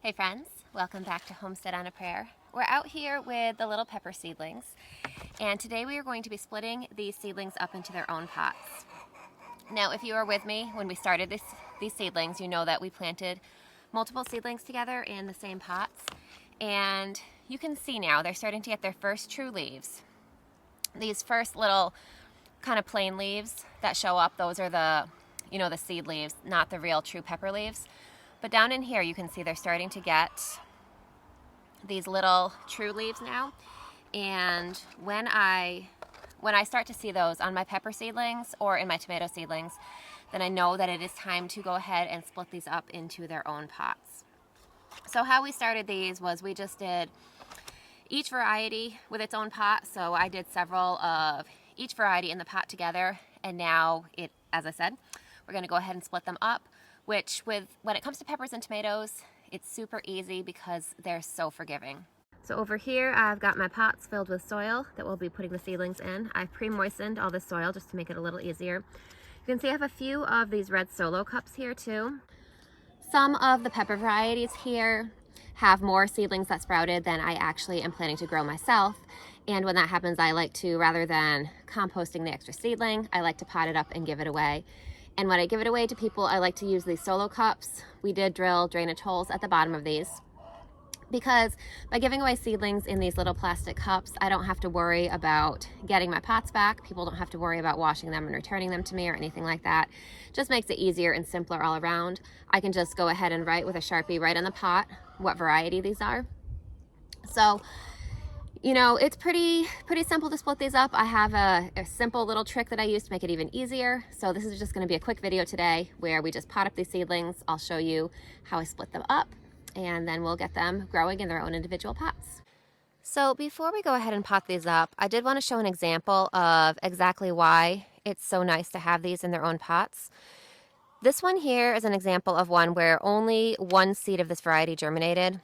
Hey friends, welcome back to Homestead on a Prayer. We're out here with the little pepper seedlings, and today we are going to be splitting these seedlings up into their own pots. Now, if you were with me when we started these seedlings, you know that we planted multiple seedlings together in the same pots, and you can see now they're starting to get their first true leaves. These first little kind of plain leaves that show up, those are the seed leaves, not the real true pepper leaves. But down in here you can see they're starting to get these little true leaves now. And when I start to see those on my pepper seedlings or in my tomato seedlings, then I know that it is time to go ahead and split these up into their own pots. So how we started these was we just did each variety with its own pot. So I did several of each variety in the pot together, and now as I said, we're going to go ahead and split them up, which when it comes to peppers and tomatoes, it's super easy because they're so forgiving. So over here I've got my pots filled with soil that we'll be putting the seedlings in. I've pre-moistened all this soil just to make it a little easier. You can see I have a few of these red solo cups here too. Some of the pepper varieties here have more seedlings that sprouted than I actually am planning to grow myself. And when that happens, I like to, rather than composting the extra seedling, I like to pot it up and give it away. And when I give it away to people, I like to use these solo cups. We did drill drainage holes at the bottom of these, because by giving away seedlings in these little plastic cups, I don't have to worry about getting my pots back. People don't have to worry about washing them and returning them to me or anything like that. Just makes it easier and simpler all around. I can just go ahead and write with a Sharpie right on the pot what variety these are. So, it's pretty simple to split these up. I have a simple little trick that I use to make it even easier. So this is just going to be a quick video today where we just pot up these seedlings. I'll show you how I split them up, and then we'll get them growing in their own individual pots. So before we go ahead and pot these up, I did want to show an example of exactly why it's so nice to have these in their own pots. This one here is an example of one where only one seed of this variety germinated.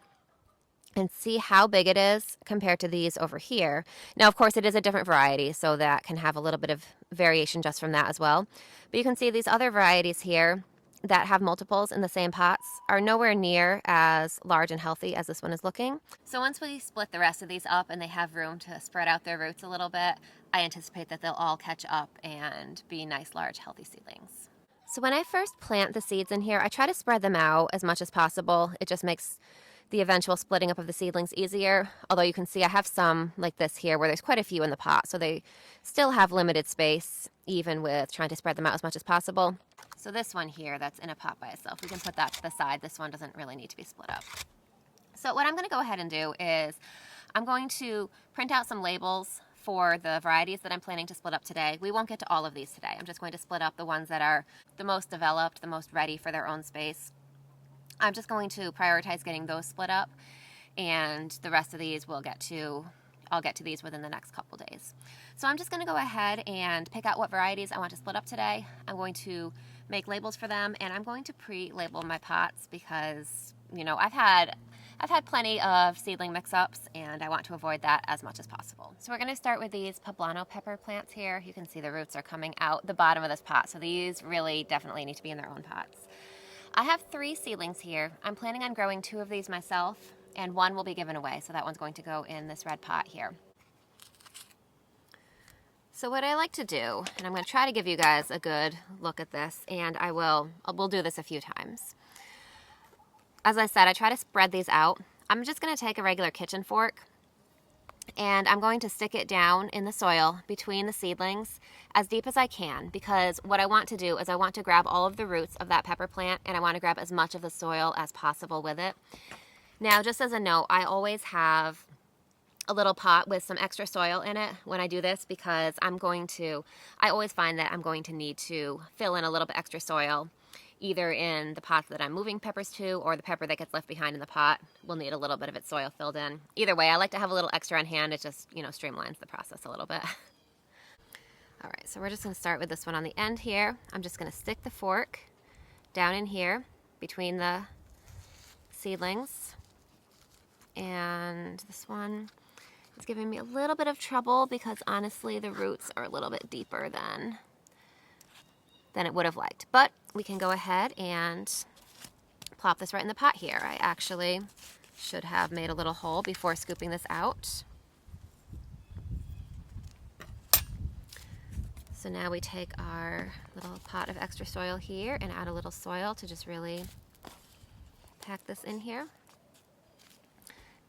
And see how big it is compared to these over here. Now, of course, it is a different variety, so that can have a little bit of variation just from that as well. But you can see these other varieties here that have multiples in the same pots are nowhere near as large and healthy as this one is looking. So once we split the rest of these up and they have room to spread out their roots a little bit, I anticipate that they'll all catch up and be nice, large, healthy seedlings. So when I first plant the seeds in here, I try to spread them out as much as possible. It just makes the eventual splitting up of the seedlings easier. Although you can see I have some like this here where there's quite a few in the pot, so they still have limited space even with trying to spread them out as much as possible. So this one here that's in a pot by itself, we can put that to the side. This one doesn't really need to be split up. So what I'm going to go ahead and do is I'm going to print out some labels for the varieties that I'm planning to split up today. We won't get to all of these today. I'm just going to split up the ones that are the most developed, the most ready for their own space. I'm just going to prioritize getting those split up, and the rest of these I'll get to these within the next couple days. So I'm just going to go ahead and pick out what varieties I want to split up today. I'm going to make labels for them, and I'm going to pre-label my pots because, I've had plenty of seedling mix-ups, and I want to avoid that as much as possible. So we're going to start with these poblano pepper plants here. You can see the roots are coming out the bottom of this pot, so these really definitely need to be in their own pots. I have 3 seedlings here. I'm planning on growing 2 of these myself, and 1 will be given away, so that one's going to go in this red pot here. So what I like to do, and I'm going to try to give you guys a good look at this, and we'll do this a few times. As I said, I try to spread these out. I'm just going to take a regular kitchen fork, and I'm going to stick it down in the soil between the seedlings as deep as I can, because what I want to do is I want to grab all of the roots of that pepper plant, and I want to grab as much of the soil as possible with it. Now, just as a note, I always have a little pot with some extra soil in it when I do this, because I always find that I'm going to need to fill in a little bit extra soil, either in the pot that I'm moving peppers to, or the pepper that gets left behind in the pot will need a little bit of its soil filled in. Either way, I like to have a little extra on hand. It just, streamlines the process a little bit. All right, so we're just going to start with this one on the end here. I'm just going to stick the fork down in here between the seedlings. And this one is giving me a little bit of trouble because honestly the roots are a little bit deeper than it would have liked. But we can go ahead and plop this right in the pot here. I actually should have made a little hole before scooping this out. So now we take our little pot of extra soil here and add a little soil to just really pack this in here.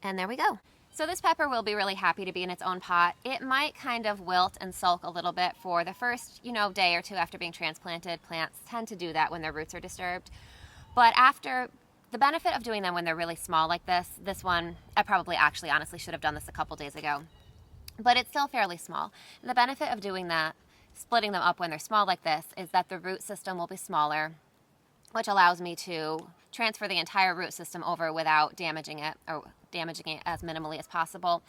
And there we go. So this pepper will be really happy to be in its own pot. It might kind of wilt and sulk a little bit for the first, day or two after being transplanted. Plants tend to do that when their roots are disturbed. But after, the benefit of doing them when they're really small like this one, I probably actually honestly should have done this a couple days ago, but it's still fairly small. And the benefit of doing that, splitting them up when they're small like this, is that the root system will be smaller, which allows me to transfer the entire root system over without damaging it, or damaging it as minimally as possible.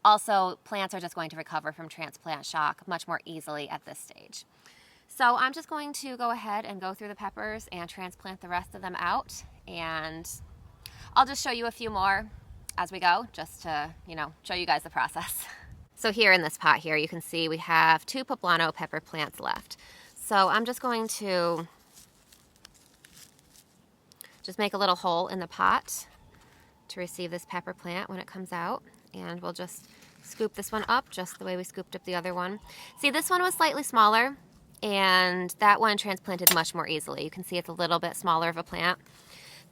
Also, plants are just going to recover from transplant shock much more easily at this stage. So I'm just going to go ahead and go through the peppers and transplant the rest of them out, and I'll just show you a few more as we go, just to, show you guys the process. So here in this pot here, you can see we have 2 poblano pepper plants left. So I'm just going to just make a little hole in the pot to receive this pepper plant when it comes out, and we'll just scoop this one up just the way we scooped up the other one. See, this one was slightly smaller, and that one transplanted much more easily. You can see it's a little bit smaller of a plant.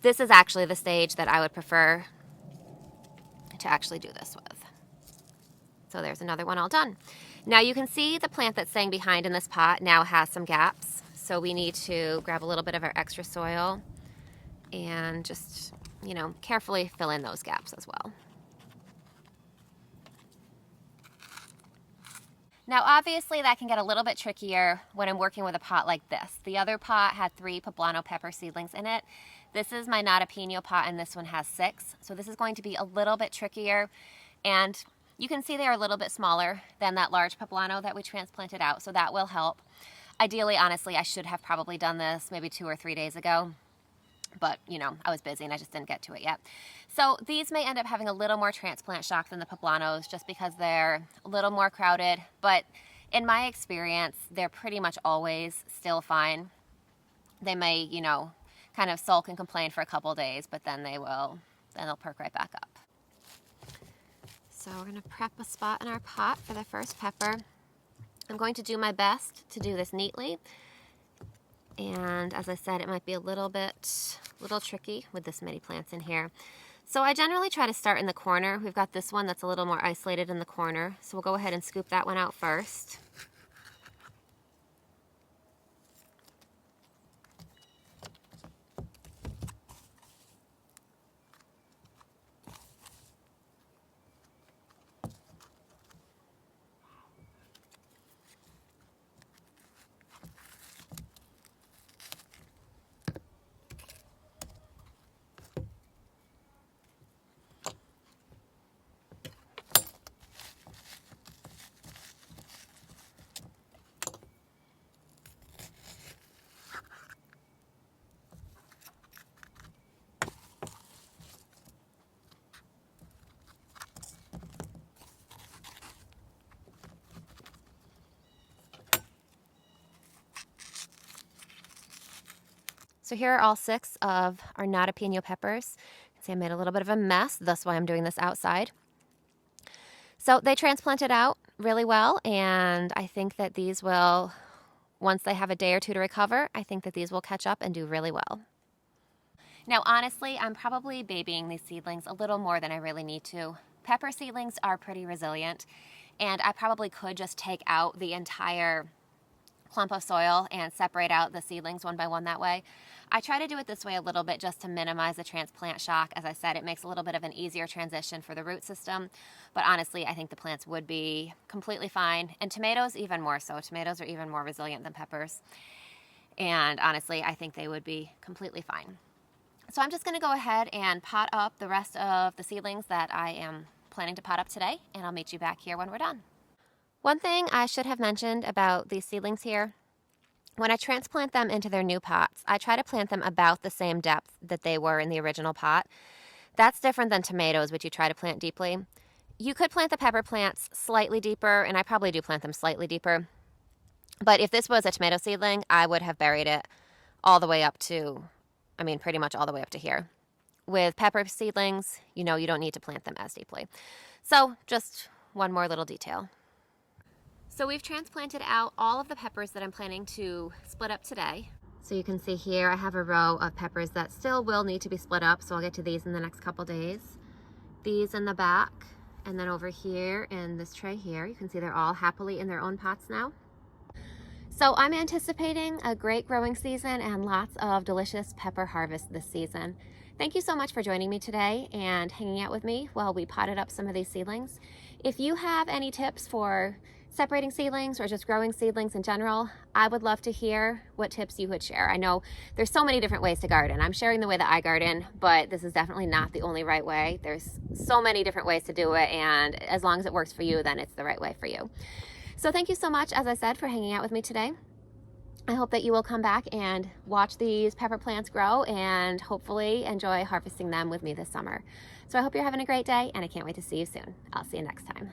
This is actually the stage that I would prefer to actually do this with. So there's another one all done. Now you can see the plant that's staying behind in this pot now has some gaps. So we need to grab a little bit of our extra soil and just, carefully fill in those gaps as well. Now obviously that can get a little bit trickier when I'm working with a pot like this. The other pot had 3 poblano pepper seedlings in it. This is my not a pino pot, and this one has 6. So this is going to be a little bit trickier, and you can see they're a little bit smaller than that large poblano that we transplanted out, so that will help. Ideally, honestly, I should have probably done this maybe 2 or 3 days ago, but I was busy and I just didn't get to it yet. So these may end up having a little more transplant shock than the poblanos just because they're a little more crowded, but in my experience, they're pretty much always still fine. They may, kind of sulk and complain for a couple days, but then they'll perk right back up. So we're gonna prep a spot in our pot for the first pepper. I'm going to do my best to do this neatly. And as I said, it might be a little tricky with this many plants in here. So I generally try to start in the corner. We've got this one that's a little more isolated in the corner. So we'll go ahead and scoop that one out first. So here are all 6 of our not a pino peppers. You can see I made a little bit of a mess. That's why I'm doing this outside. So they transplanted out really well, and I think that these will, once they have a day or 2 to recover, I think that these will catch up and do really well. Now honestly, I'm probably babying these seedlings a little more than I really need to. Pepper seedlings are pretty resilient, and I probably could just take out the entire clump of soil and separate out the seedlings one by one that way. I try to do it this way a little bit just to minimize the transplant shock. As I said, it makes a little bit of an easier transition for the root system, but honestly, I think the plants would be completely fine, and tomatoes even more so. Tomatoes are even more resilient than peppers, and honestly, I think they would be completely fine. So I'm just going to go ahead and pot up the rest of the seedlings that I am planning to pot up today, and I'll meet you back here when we're done. One thing I should have mentioned about these seedlings here, when I transplant them into their new pots, I try to plant them about the same depth that they were in the original pot. That's different than tomatoes, which you try to plant deeply. You could plant the pepper plants slightly deeper, and I probably do plant them slightly deeper. But if this was a tomato seedling, I would have buried it all the way up to I mean, pretty much all the way up to here. With pepper seedlings, you know you don't need to plant them as deeply. So just one more little detail. So we've transplanted out all of the peppers that I'm planning to split up today. So you can see here I have a row of peppers that still will need to be split up, so I'll get to these in the next couple days. These in the back, and then over here in this tray here, you can see they're all happily in their own pots now. So I'm anticipating a great growing season and lots of delicious pepper harvest this season. Thank you so much for joining me today and hanging out with me while we potted up some of these seedlings. If you have any tips for separating seedlings or just growing seedlings in general, I would love to hear what tips you would share. I know there's so many different ways to garden. I'm sharing the way that I garden, but this is definitely not the only right way. There's so many different ways to do it, and as long as it works for you, then it's the right way for you. So thank you so much, as I said, for hanging out with me today. I hope that you will come back and watch these pepper plants grow and hopefully enjoy harvesting them with me this summer. So I hope you're having a great day, and I can't wait to see you soon. I'll see you next time.